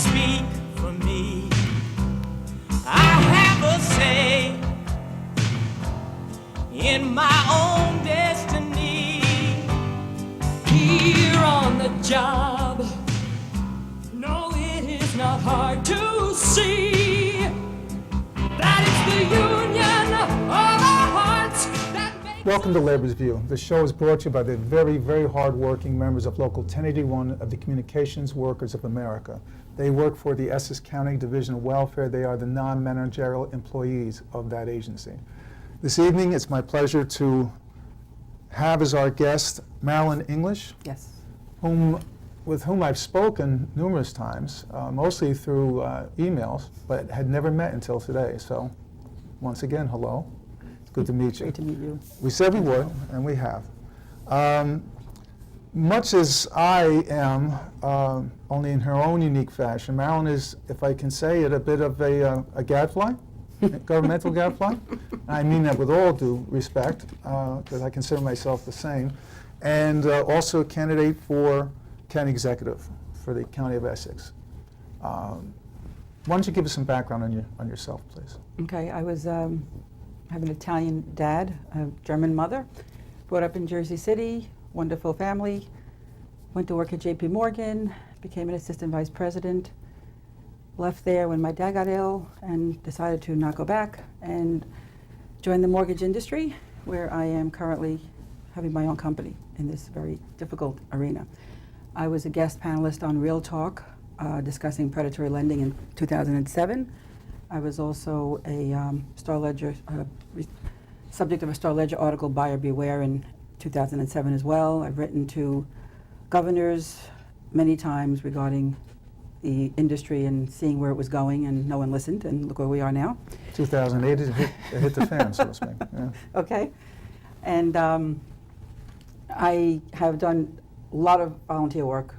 speak for me. I have a say in my own destiny. Here on the job, no, it is not hard to see that it's the union of our hearts that makes. Welcome to Labor's View. The show is brought to you by the very, very hard-working members of Local 1081 of the Communications Workers of America. They work for the Essex County Division of Welfare. They are the non-managerial employees of that agency. This evening, it's my pleasure to have as our guest Marilynn English, Yes. with whom I've spoken numerous times, mostly through emails, but had never met until today. So, once again, hello. It's good to meet you. Great to meet you. We said we would, and we have. Much as I am, only in her own unique fashion, Marilynn is, if I can say it, a bit of a gadfly, governmental gadfly. I mean that with all due respect, because I consider myself the same, and also a candidate for county executive for the County of Essex. Why don't you give us some background on yourself, please? Okay, I was have an Italian dad, a German mother, brought up in Jersey City, wonderful family, went to work at JP Morgan, became an assistant vice president, left there when my dad got ill and decided to not go back and joined the mortgage industry, where I am currently having my own company in this very difficult arena. I was a guest panelist on Real Talk discussing predatory lending in 2007. I was also a Star Ledger, subject of a Star Ledger article, Buyer Beware, in 2007 as well. I've written to governors many times regarding the industry and seeing where it was going, and no one listened, and look where we are now. 2008, it hit the fan, so to speak. Yeah. Okay. And I have done a lot of volunteer work,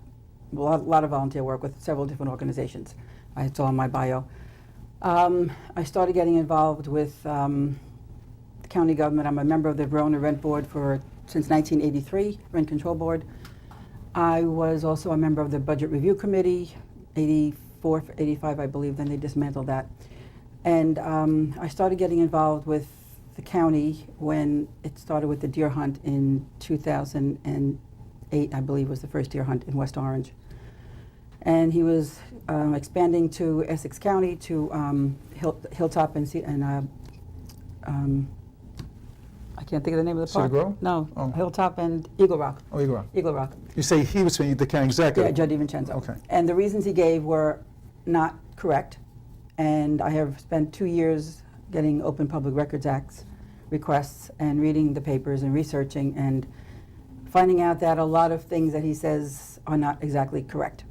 with several different organizations. It's all in my bio. I started getting involved with the county government. I'm a member of the Verona Rent Board since 1983, Rent Control Board. I was also a member of the Budget Review Committee, 84, 85, I believe, then they dismantled that. And I started getting involved with the county when it started with the deer hunt in 2008, I believe, was the first deer hunt in West Orange. And he was expanding to Essex County, to Hilltop and I can't think of the name of the park. Cedar Grove? No, Oh. Hilltop and Eagle Rock. Oh, Eagle Rock. Eagle Rock. You say he was the county executive? Yeah, Joe DiVincenzo. Okay. And the reasons he gave were not correct. And I have spent 2 years getting Open Public Records Act requests and reading the papers and researching and finding out that a lot of things that he says are not exactly correct.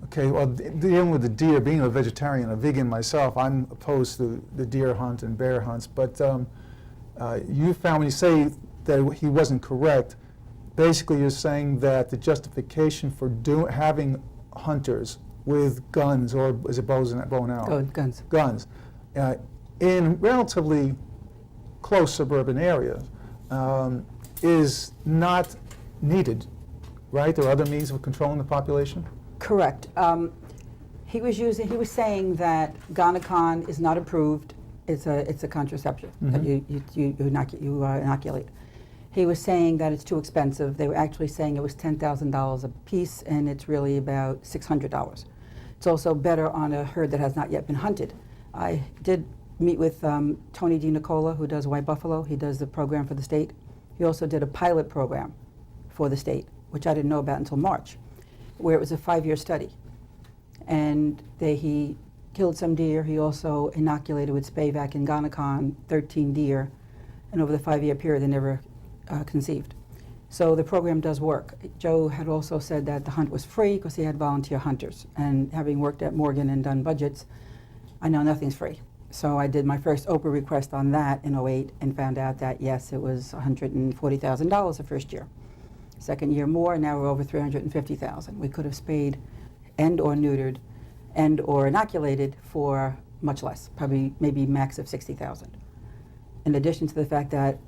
Okay, well, dealing with the deer, being a vegetarian, a vegan myself, I'm opposed to the deer hunt and bear hunts, but you found, when you say that he wasn't correct, basically you're saying that the justification for having hunters with guns, or is it bow and arrow? Oh, guns. Guns, in relatively close suburban areas is not needed, right? There are other means of controlling the population? Correct. He was saying that Gonacon is not approved. It's a contraception that you inoculate. He was saying that it's too expensive. They were actually saying it was $10,000 a piece, and it's really about $600. It's also better on a herd that has not yet been hunted. I did meet with Tony DiNicola, who does White Buffalo. He does the program for the state. He also did a pilot program for the state, which I didn't know about until March, where it was a 5-year study. And he killed some deer. He also inoculated with Spayvac and Gonacon 13 deer, and over the 5-year period they never conceived. So the program does work. Joe had also said that the hunt was free because he had volunteer hunters, and having worked at Morgan and done budgets, I know nothing's free. So I did my first Oprah request on that in '08 and found out that yes, it was $140,000 the first year. Second year more, now we're over $350,000. We could have spayed and or neutered and or inoculated for much less, probably maybe max of $60,000. In addition to the fact that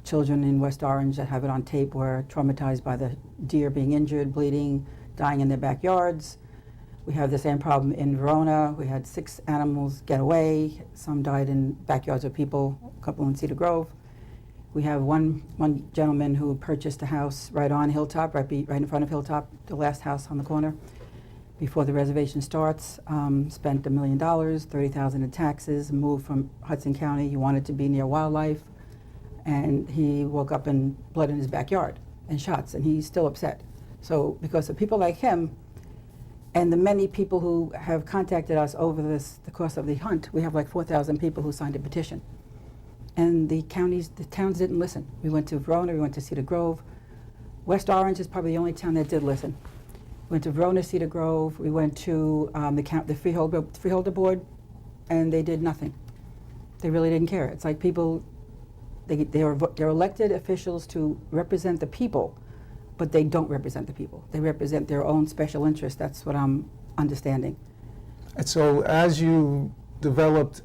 children in West Orange that have it on tape were traumatized by the deer being injured, bleeding, dying in their backyards. We have the same problem in Verona. We had 6 animals get away. Some died in backyards of people, a couple in Cedar Grove. We have one gentleman who purchased a house right on Hilltop, right in front of Hilltop, the last house on the corner, before the reservation starts. Spent $1 million, $30,000 in taxes, moved from Hudson County. He wanted to be near wildlife, and he woke up in blood in his backyard and shots, and he's still upset. So because of people like him, and the many people who have contacted us over the course of the hunt, we have like 4,000 people who signed a petition. And the towns didn't listen. We went to Verona, we went to Cedar Grove. West Orange is probably the only town that did listen. We went to Verona, Cedar Grove, we went to the freeholder board, and they did nothing. They really didn't care. It's like people, they're elected officials to represent the people, but they don't represent the people. They represent their own special interests. That's what I'm understanding. And so as you developed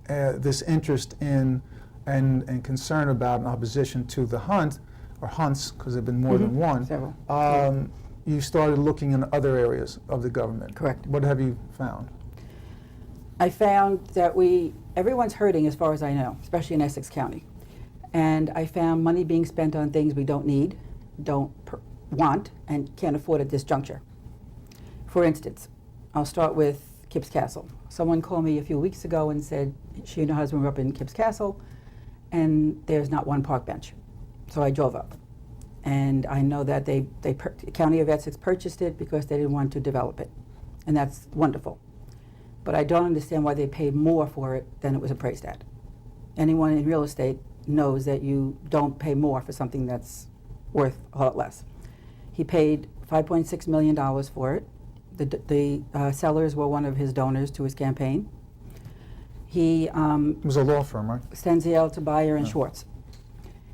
this interest in and concern about an opposition to the hunt, or hunts, because there have been more than one, Several. You started looking in other areas of the government. Correct. What have you found? I found that everyone's hurting as far as I know, especially in Essex County. And I found money being spent on things we don't need, don't want, and can't afford at this juncture. For instance, I'll start with Kipps Castle. Someone called me a few weeks ago and said she and her husband were up in Kipps Castle, and there's not one park bench. So I drove up. And I know that the County of Essex purchased it because they didn't want to develop it. And that's wonderful. But I don't understand why they paid more for it than it was appraised at. Anyone in real estate knows that you don't pay more for something that's worth a lot less. He paid $5.6 million for it. The sellers were one of his donors to his campaign. He It was a law firm, right? Stenziel, Tobier, and Yeah. Schwartz.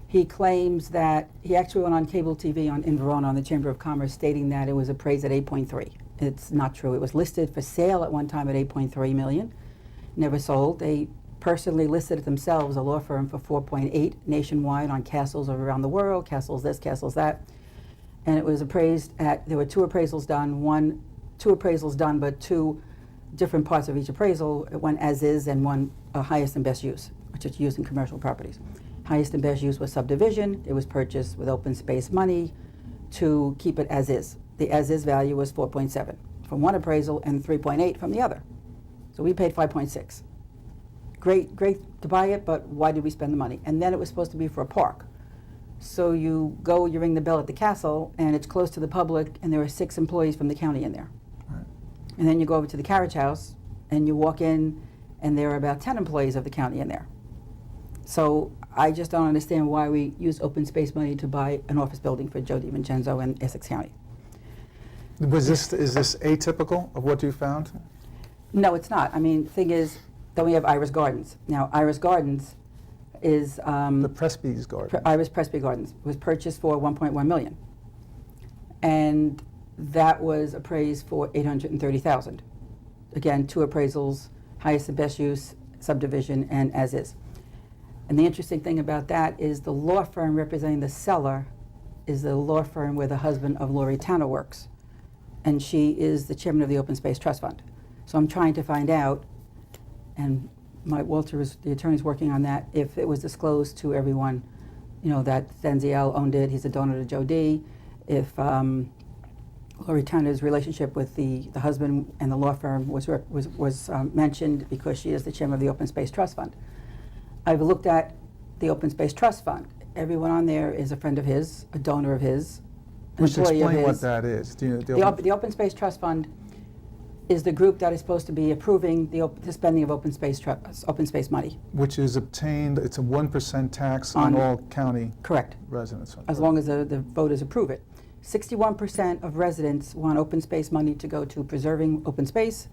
He claims that he actually went on cable TV in Verona on the Chamber of Commerce stating that it was appraised at 8.3. It's not true. It was listed for sale at one time at 8.3 million, never sold. They personally listed it themselves, a law firm, for 4.8 nationwide on castles around the world, castles this, castles that. And it was appraised at, there were two appraisals done, but two different parts of each appraisal, one as is and one highest and best use, which is used in commercial properties. Highest and best use was subdivision. It was purchased with open space money to keep it as is. The as is value was 4.7 from one appraisal and 3.8 from the other. So we paid 5.6. Great to buy it, but why did we spend the money? And then it was supposed to be for a park. So you ring the bell at the castle, and it's closed to the public, and there are 6 employees from the county in there. Right. And then you go over to the carriage house, and you walk in, and there are about 10 employees of the county in there. So I just don't understand why we use open space money to buy an office building for Joe DiVincenzo in Essex County. Is this atypical of what you found? No, it's not. I mean, the thing is, then we have Iris Gardens. Now, Iris Gardens is The Presby's Garden. Iris Presby Gardens was purchased for 1.1 million, and that was appraised for 830,000. Again, 2 appraisals: highest and best use, subdivision, and as is. And the interesting thing about that is the law firm representing the seller is the law firm where the husband of Lori Tanner works, and she is the chairman of the Open Space Trust Fund. So I'm trying to find out, and the attorney's working on that, if it was disclosed to everyone, that Stenziel owned it, he's a donor to Joe D. If Lori Tanner's relationship with the husband and the law firm was mentioned because she is the chairman of the Open Space Trust Fund. I've looked at the Open Space Trust Fund. Everyone on there is a friend of his, a donor of his, an Just employee of explain his. what that is. The Open Space Trust Fund is the group that is supposed to be approving the spending of open space money. Which is obtained, it's a 1% tax on all county Correct, residents. as long as the voters approve it. 61% of residents want open space money to go to preserving open space,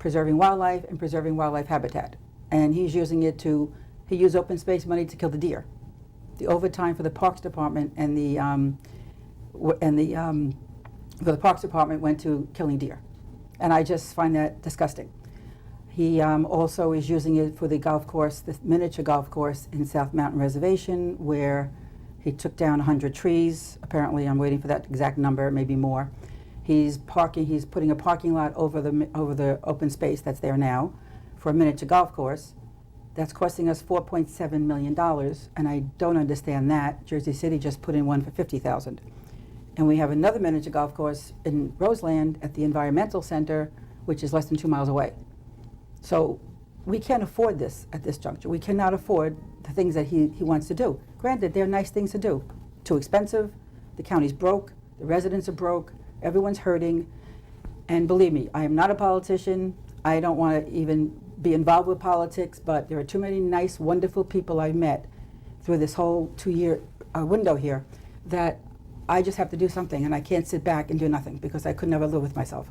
preserving wildlife, and preserving wildlife habitat. And he's using it he used open space money to kill the deer. The overtime for the Parks Department and for the Parks Department went to killing deer. And I just find that disgusting. He also is using it for the golf course, the miniature golf course in South Mountain Reservation, where he took down 100 trees. Apparently, I'm waiting for that exact number, maybe more. He's putting a parking lot over the open space that's there now for a miniature golf course. That's costing us $4.7 million, and I don't understand that. Jersey City just put in one for $50,000. And we have another miniature golf course in Roseland at the Environmental Center, which is less than 2 miles away. So we can't afford this at this juncture. We cannot afford the things that he wants to do. Granted, they're nice things to do. Too expensive, the county's broke, the residents are broke, everyone's hurting. And believe me, I am not a politician. I don't want to even be involved with politics, but there are too many nice, wonderful people I've met through this whole 2-year window here that I just have to do something, and I can't sit back and do nothing because I could never live with myself.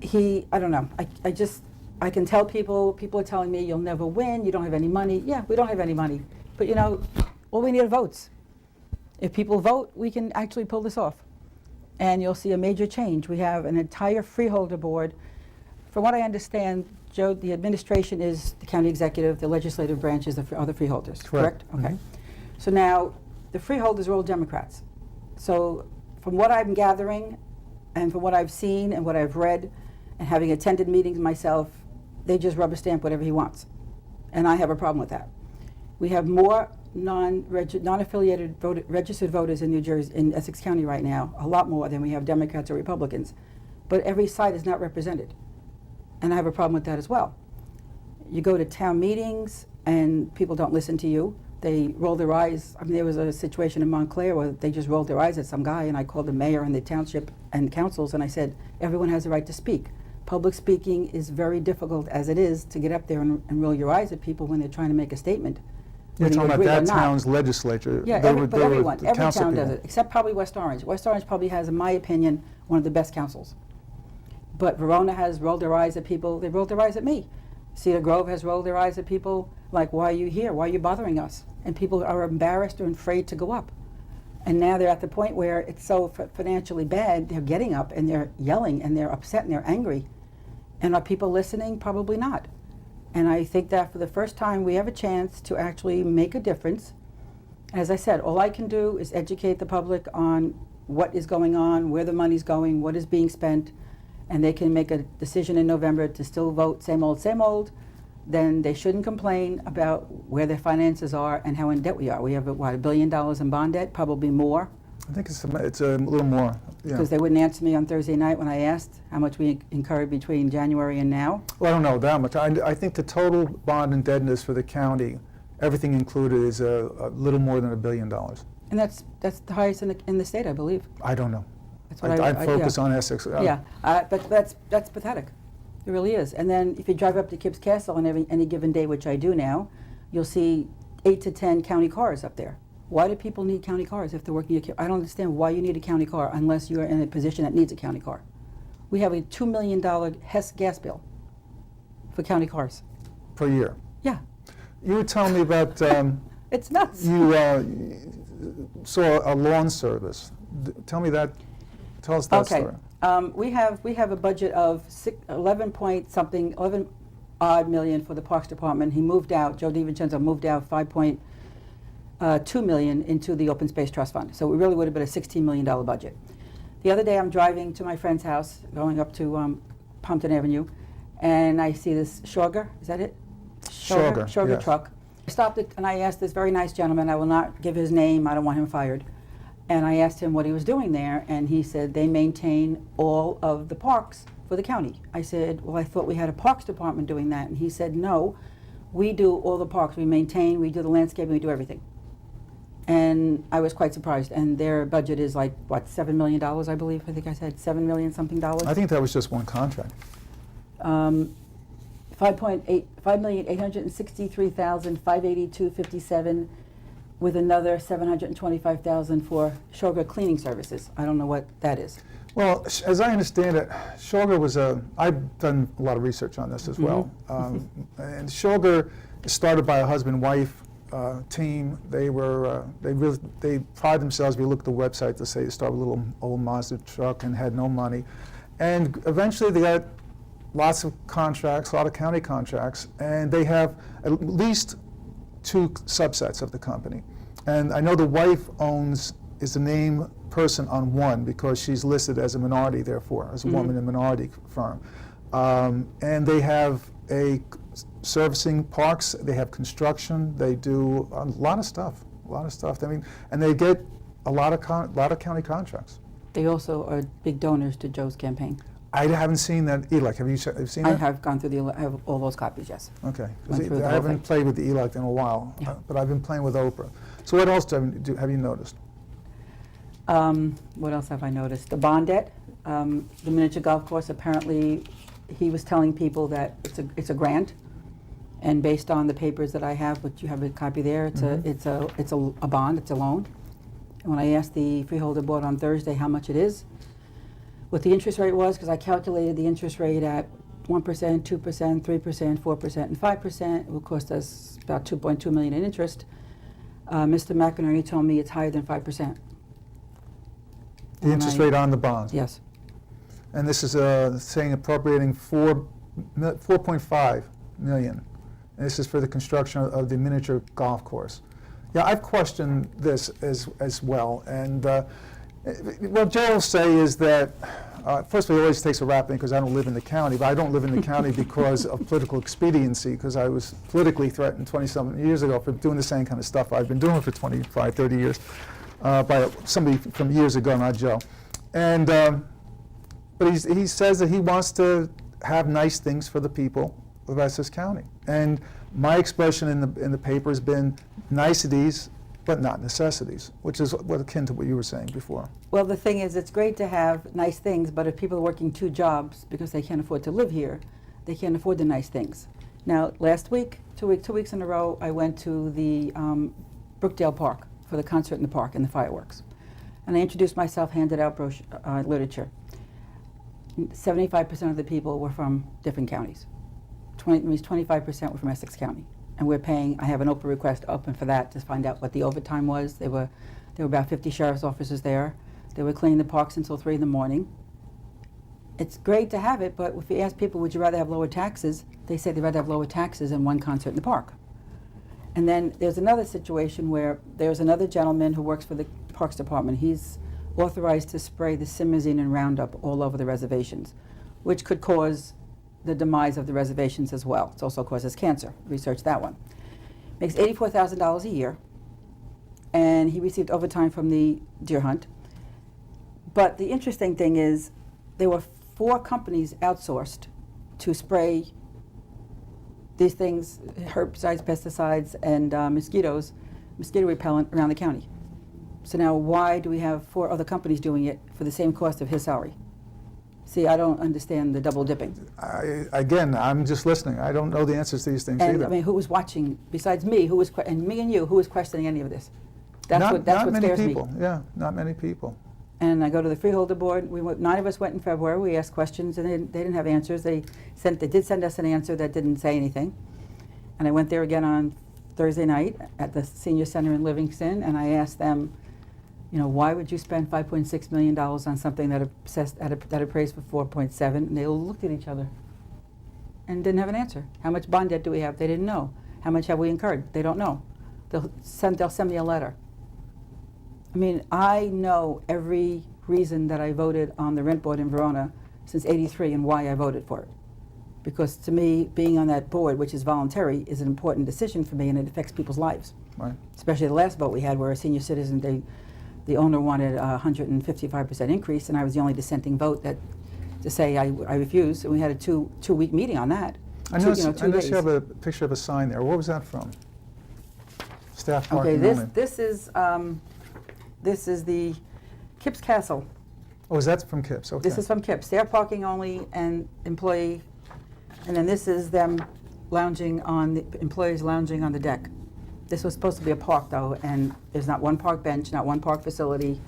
I don't know. I can tell people are telling me you'll never win, you don't have any money. Yeah, we don't have any money. But you know, all we need are votes. If people vote, we can actually pull this off. And you'll see a major change. We have an entire freeholder board. From what I understand, Joe, the administration is the county executive, the legislative branch is the other freeholders, correct? Okay. Mhm. So now, the freeholders are all Democrats. So from what I'm gathering, and from what I've seen and what I've read, and having attended meetings myself, they just rubber stamp whatever he wants. And I have a problem with that. We have more non-affiliated registered voters in New Jersey, in Essex County right now, a lot more than we have Democrats or Republicans. But every side is not represented. And I have a problem with that as well. You go to town meetings and people don't listen to you. They roll their eyes. I mean, there was a situation in Montclair where they just rolled their eyes at some guy, and I called the mayor and the township and councils, and I said, everyone has the right to speak. Public speaking is very difficult as it is to get up there and roll your eyes at people when they're trying to make a statement. You're whether you talking about agree or that not. town's legislature. Yeah, They were- but they were everyone, the every council town does people. it, except probably West Orange. West Orange probably has, in my opinion, one of the best councils. But Verona has rolled their eyes at people. They rolled their eyes at me. Cedar Grove has rolled their eyes at people like, why are you here? Why are you bothering us? And people are embarrassed or afraid to go up. And now they're at the point where it's so financially bad, they're getting up and they're yelling and they're upset and they're angry. And are people listening? Probably not. And I think that for the first time, we have a chance to actually make a difference. As I said, all I can do is educate the public on what is going on, where the money's going, what is being spent, and they can make a decision in November to still vote same old, then they shouldn't complain about where their finances are and how in debt we are. We have, what, $1 billion in bond debt, probably more, I think it's a little more. Yeah. because they wouldn't answer me on Thursday night when I asked how much we incurred between January and now. Well, I don't know that much. I think the total bond indebtedness for the county, everything included, is a little more than $1 billion. And that's the highest in the state, I believe. I don't know. That's what I focus yeah. on Essex. Yeah, but that's pathetic. It really is. And then if you drive up to Kips Castle on any given day, which I do now, you'll see 8 to 10 county cars up there. Why do people need county cars if they're working I don't understand why you need a county car unless you're in a position that needs a county car. We have a $2 million Hess gas bill for county cars. Per year. Yeah, You were telling me about it's nuts. you saw a lawn service. Tell me that. Tell us that Okay. story. We have a budget of 11 odd million for the Parks Department. He moved out, Joe DiVincenzo moved out 5.2 million into the Open Space Trust Fund. So it really would have been a $16 million budget. The other day I'm driving to my friend's house, going up to Pompton Avenue, and I see this Schorger, is that it? Schorger, yes. truck. I stopped it and I asked this very nice gentleman, I will not give his name, I don't want him fired. And I asked him what he was doing there, and he said they maintain all of the parks for the county. I said, well, I thought we had a parks department doing that. And he said, no, we do all the parks. We maintain, we do the landscaping, we do everything. And I was quite surprised. And their budget is like, what, $7 million, I believe? I think I said $7 million something dollars. I think that was just one contract. 5,863,582.57 with another $725,000 for Schorger cleaning services. I don't know what that is. Well, as I understand it, Schorger was I've done a lot of research on this as well. And Schorger is started by a husband-wife team. They pride themselves. If you look at the website, they say they started with a little old Mazda truck and had no money. And eventually they got lots of contracts, a lot of county contracts, and they have at least 2 subsets of the company. And I know the wife owns is the name person on one because she's listed as a minority, therefore, as a woman in a minority firm. And they have servicing parks, they have construction, they do a lot of stuff. I mean, and they get a lot of county contracts. They also are big donors to Joe's campaign. I haven't seen that ELEC. Have you seen that? I have gone through I have all those copies, yes. Okay. Went through the I whole haven't thing. played with the ELEC in a while, Yeah. but I've been playing with Oprah. So what else have you noticed? What else have I noticed? The bond debt, the miniature golf course, apparently he was telling people that it's a grant, and based on the papers that I have, which you have a copy there, it's a bond, it's a loan. And when I asked the freeholder board on Thursday how much it is, what the interest rate was, because I calculated the interest rate at 1%, 2%, 3%, 4%, and 5%, it will cost us about $2.2 million in interest. Mr. McInerney told me it's higher than 5%. The interest rate on the bond? Yes. And this is saying appropriating $4.5 million. And this is for the construction of the miniature golf course. Yeah, I've questioned this as well. And what Joe will say is that, first of all, he always takes a rap because I don't live in the county, but I don't live in the county because of political expediency, because I was politically threatened 20-something years ago for doing the same kind of stuff I've been doing for 25, 30 years by somebody from years ago, not Joe. And, but he says that he wants to have nice things for the people of Essex County. And my expression in the paper has been niceties, but not necessities, which is akin to what you were saying before. Well, the thing is, it's great to have nice things, but if people are working 2 jobs because they can't afford to live here, they can't afford the nice things. Now, last week, 2 weeks in a row, I went to the Brookdale Park for the concert in the park and the fireworks. And I introduced myself, handed out literature. 75% of the people were from different counties. 25% were from Essex County. And we're paying, I have an open request open for that to find out what the overtime was. There were about 50 sheriff's officers there. They were cleaning the parks until 3 in the morning. It's great to have it, but if you ask people, would you rather have lower taxes? They say they'd rather have lower taxes than one concert in the park. And then there's another situation where there's another gentleman who works for the Parks Department. He's authorized to spray the simazine and Roundup all over the reservations, which could cause the demise of the reservations as well. It also causes cancer. Research that one. Makes $84,000 a year, and he received overtime from the deer hunt. But the interesting thing is, there were 4 companies outsourced to spray these things, herbicides, pesticides, and mosquito repellent around the county. So now why do we have 4 other companies doing it for the same cost of his salary? See, I don't understand the double dipping. Again, I'm just listening. I don't know the answers to these things And either. I mean, who was watching, besides me, and me and you, who was questioning any of this? That's what many scares people. me. Yeah, not many people. And I go to the freeholder board. 9 of us went in February. We asked questions, and they didn't have answers. They did send us an answer that didn't say anything. And I went there again on Thursday night at the Senior Center in Livingston, and I asked them, you know, why would you spend $5.6 million on something that appraised for 4.7? And they all looked at each other and didn't have an answer. How much bond debt do we have? They didn't know. How much have we incurred? They don't know. They'll send me a letter. I mean, I know every reason that I voted on the rent board in Verona since '83 and why I voted for it. Because to me, being on that board, which is voluntary, is an important decision for me, and it affects people's lives. Right. Especially the last vote we had where a senior citizen, the owner wanted a 155% increase, and I was the only dissenting vote to say I refuse. And we had a two-week meeting on that. I noticed you have a picture of a sign there. What was that from? Staff parking Okay, only. this is the Kipps Castle. Oh, is that from Kipps? Okay. This is from Kipps. They're parking only and employee, and then this is them employees lounging on the deck. This was supposed to be a park though, and there's not one park bench, not one park facility.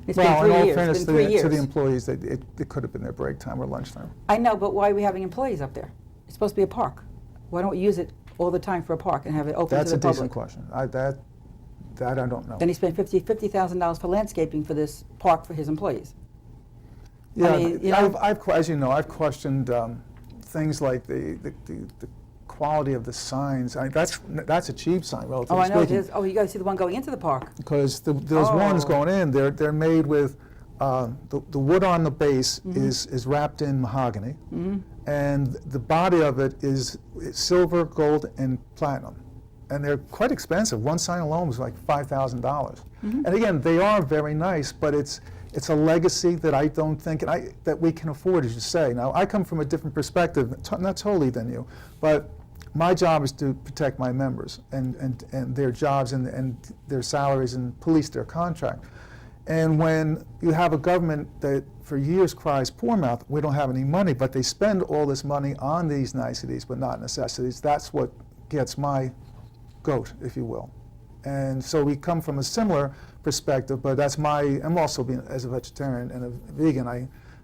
It's been 3 in all years. fairness It's been 3 years. to the employees, it could have been their break time or lunchtime. I know, but why are we having employees up there? It's supposed to be a park. Why don't we use it all the time for a park and have it open That's to a the public? decent question. That I don't know. Then he spent $50,000 for landscaping for this park for his employees. Yeah, I mean, you know, as you know, I've questioned things like the quality of the signs. That's a cheap sign, relatively Oh, I know it speaking. is. Oh, you got to see the one going into the park. Because those ones Oh. going in, they're made with the wood on the base is wrapped in mahogany, and the body of it is silver, gold, and platinum, and they're quite expensive. One sign alone was like $5,000. And again, they are very nice, but it's a legacy that I don't think that we can afford, as you say. Now, I come from a different perspective, not totally than you, but my job is to protect my members and their jobs and their salaries and police their contract. And when you have a government that for years cries poor mouth, we don't have any money, but they spend all this money on these niceties but not necessities, that's what gets my goat, if you will. And so we come from a similar perspective, but I'm also being, as a vegetarian and a vegan,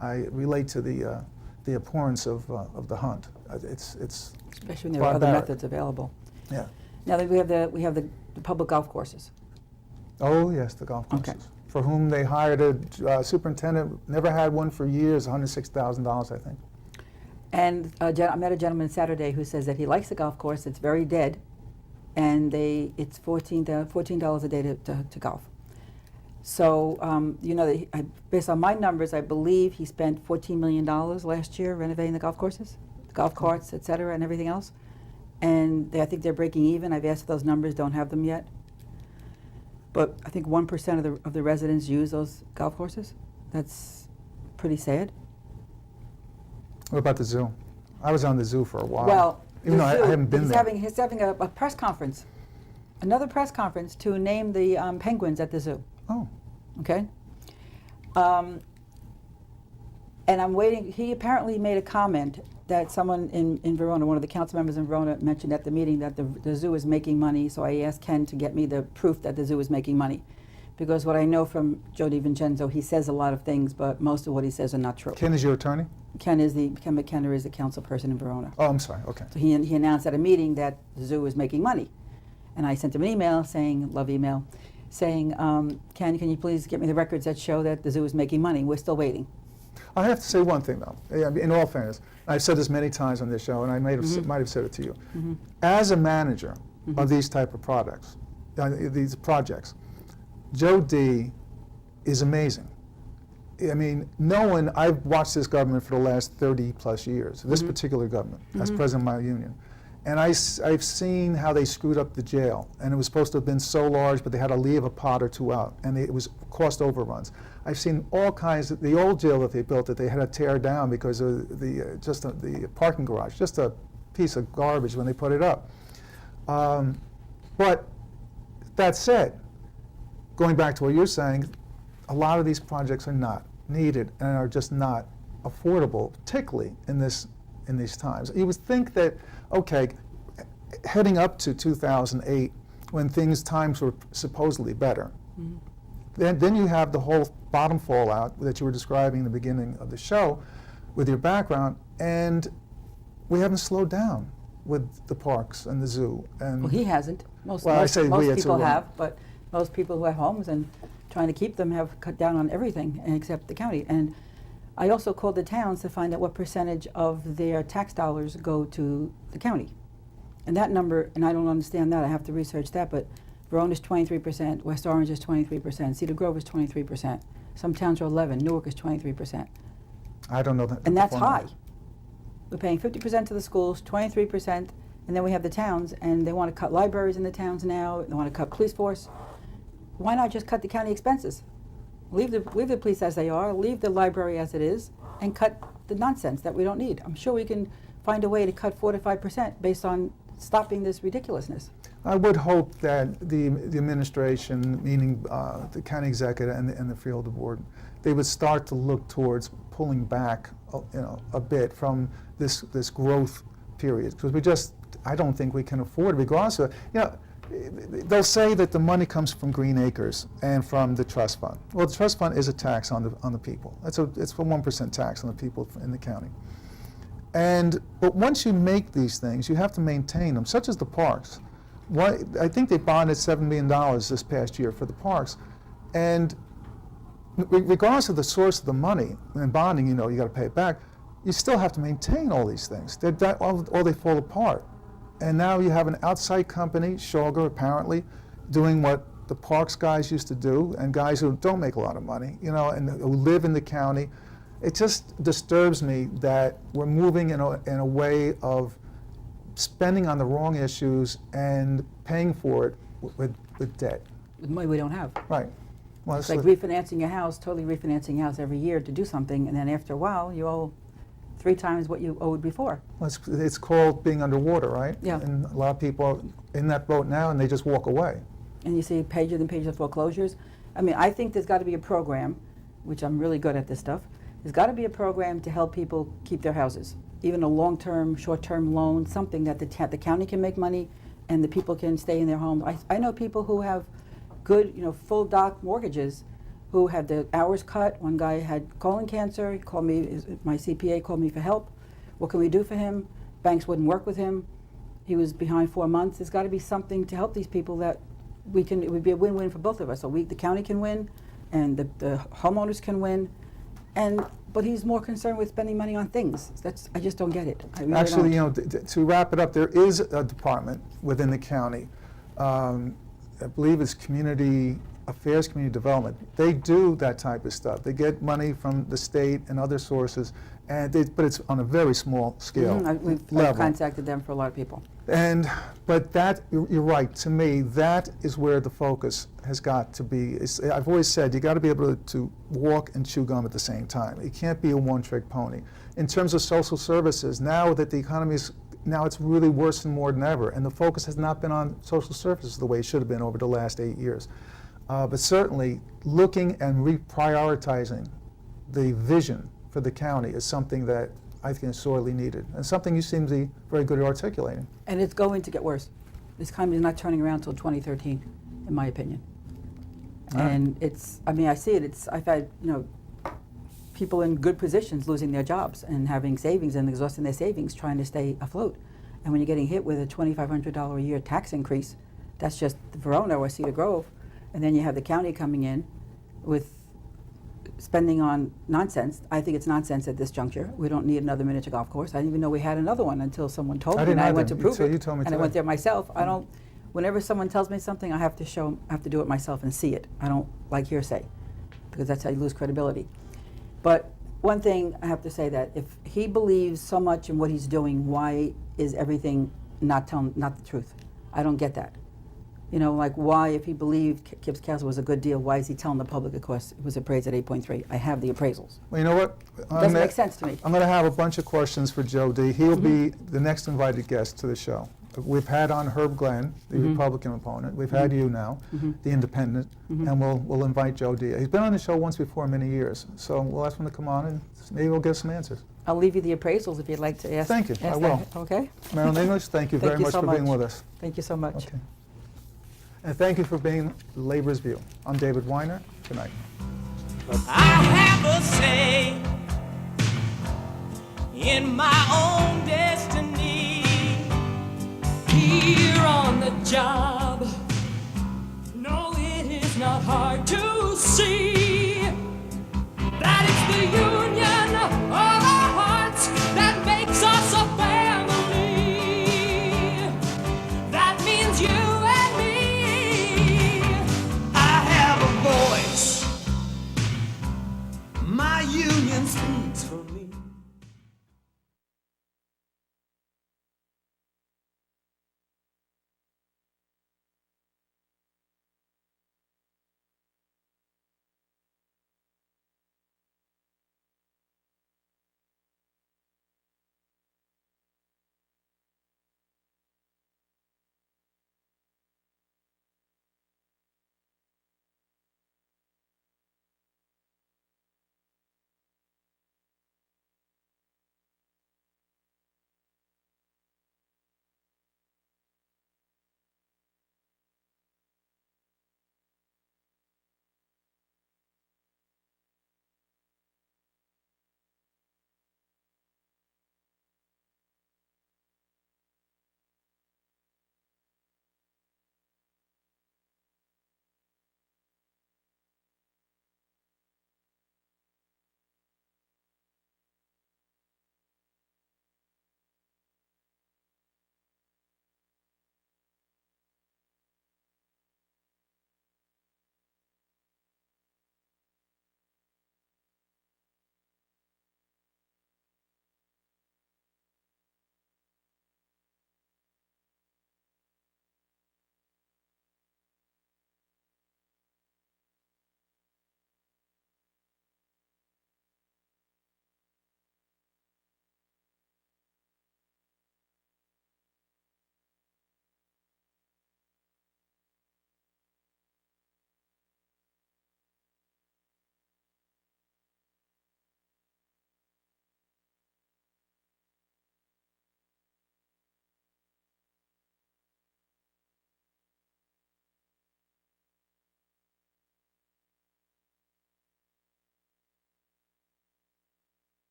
I relate to the abhorrence of the hunt. It's Especially when there are other barbaric. methods available. Yeah. Now that we have the public golf courses. Oh, yes, the golf courses. Okay. For whom they hired a superintendent, never had one for years, $106,000, I think. And I met a gentleman Saturday who says that he likes the golf course. It's very dead, and it's $14 a day to golf. So you know, based on my numbers, I believe he spent $14 million last year renovating the golf courses, the golf carts, et cetera, and everything else. And I think they're breaking even. I've asked for those numbers, don't have them yet. But I think 1% of the residents use those golf courses. That's pretty sad. What about the zoo? I was on the zoo for a while. Well, even though I haven't been there. He's having a press conference, another press conference to name the penguins at the zoo. Oh. Okay. And I'm waiting. He apparently made a comment that someone in Verona, one of the council members in Verona, mentioned at the meeting that the zoo is making money. So I asked Ken to get me the proof that the zoo is making money. Because what I know from Joe DiVincenzo, he says a lot of things, but most of what he says are not true. Ken is your attorney? Ken McKenna is the council person in Verona. Oh, I'm sorry, okay. So he announced at a meeting that the zoo is making money. And I sent him an email saying, love email, saying, Ken, can you please get me the records that show that the zoo is making money? We're still waiting. I have to say one thing, though, in all fairness. I've said this many times on this show, and I might have said it to you. As a manager of these type of products, these projects, Joe D is amazing. I mean, I've watched this government for the last 30 plus years, this particular government, as president of my union. And I've seen how they screwed up the jail. And it was supposed to have been so large, but they had to leave a pot or two out. And it was cost overruns. I've seen all kinds of, the old jail that they built that they had to tear down because of the parking garage, just a piece of garbage when they put it up. But that said, going back to what you're saying, a lot of these projects are not needed and are just not affordable, particularly in these times. You would think that, okay, heading up to 2008, when times were supposedly better, then you have the whole bottom fallout that you were describing in the beginning of the show with your background, and we haven't slowed down with the parks and the zoo. And Well, he hasn't. Most a people have, but most people who have homes and trying to keep them have cut down on everything except the county. And I also called the towns to find out what percentage of their tax dollars go to the county. And that number, and I don't understand that, I have to research that, but Verona is 23%, West Orange is 23%, Cedar Grove is 23%, some towns are 11%, Newark is 23%. I don't know that. And that's high. We're paying 50% to the schools, 23%, and then we have the towns, and they want to cut libraries in the towns now, they want to cut police force. Why not just cut the county expenses? Leave the police as they are, leave the library as it is, and cut the nonsense that we don't need. I'm sure we can find a way to cut 4 to 5% based on stopping this ridiculousness. I would hope that the administration, meaning the county executive and the field board, they would start to look towards pulling back, a bit from this growth period, because I don't think we can afford it. Regardless of, they'll say that the money comes from Green Acres and from the trust fund. Well, the trust fund is a tax on the people. It's a 1% tax on the people in the county. But once you make these things, you have to maintain them, such as the parks. I think they bonded $7 million this past year for the parks. And regardless of the source of the money, and bonding, you got to pay it back, you still have to maintain all these things. Or they fall apart. And now you have an outside company, Shulger apparently, doing what the parks guys used to do, and guys who don't make a lot of money, you know, and who live in the county. It just disturbs me that we're moving in a way of spending on the wrong issues and paying for it with debt. With money we don't have. Right. Well, It's like refinancing your house, totally refinancing your house every year to do something, and then after a while, you owe 3 times what you owed before. it's called being underwater, right? Yeah. And a lot of people are in that boat now, and they just walk away. And you see pages and pages of foreclosures. I mean, I think there's got to be a program, which I'm really good at this stuff. There's got to be a program to help people keep their houses, even a long-term, short-term loan, something that the county can make money and the people can stay in their homes. I know people who have good, you know, full doc mortgages who had the hours cut. One guy had colon cancer. He called me, my CPA called me for help. What can we do for him? Banks wouldn't work with him. He was behind 4 months. There's got to be something to help these people that it would be a win-win for both of us. So the county can win, and the homeowners can win, but he's more concerned with spending money on things. I just don't get it. I really Actually, don't. you know, to wrap it up, there is a department within the county. I believe it's Community Affairs, Community Development. They do that type of stuff. They get money from the state and other sources, but it's on a very small scale I've contacted them for a lot of people. But you're right. To me, that is where the focus has got to be. I've always said you got to be able to walk and chew gum at the same time. It can't be a one-trick pony. In terms of social services, now that the economy is it's really worse and more than ever, and the focus has not been on social services the way it should have been over the last 8 years. But certainly, looking and reprioritizing the vision for the county is something that I think is sorely needed, and something you seem to be very good at articulating. And it's going to get worse. This economy is not turning around until 2013, in my opinion. And I see it. I've had, you know, people in good positions losing their jobs and having savings and exhausting their savings trying to stay afloat. And when you're getting hit with a $2,500 a year tax increase, that's just Verona or Cedar Grove. And then you have the county coming in with spending on nonsense. I think it's nonsense at this juncture. We don't need another miniature golf course. I didn't even know we had another one until someone told me, and I went to prove it. You told me and I went there myself. I don't. Whenever someone tells me something, I have to do it myself and see it. I don't like hearsay, because that's how you lose credibility. But one thing I have to say, that if he believes so much in what he's doing, why is everything not the truth? I don't get that. You know, like, why, if he believed Kibbs Castle was a good deal, why is he telling the public, of course, it was appraised at 8.3? I have the appraisals. Well, you know what? It doesn't make sense to me. I'm going to have a bunch of questions for Joe D. He'll be the next invited guest to the show. We've had on Herb Glenn, the Republican opponent. We've had you now, the independent, and we'll invite Joe D. He's been on the show once before, many years. So we'll ask him to come on, and maybe we'll get some answers. I'll leave you the appraisals if you'd like to ask. Thank you. I will. Okay? Marilynn English, thank you very much for being with us. Thank you so much. Okay. And thank you for being Labor's View. I'm David Weiner. Good night. I have a say in my own destiny. Here on the job, no, it is not hard to see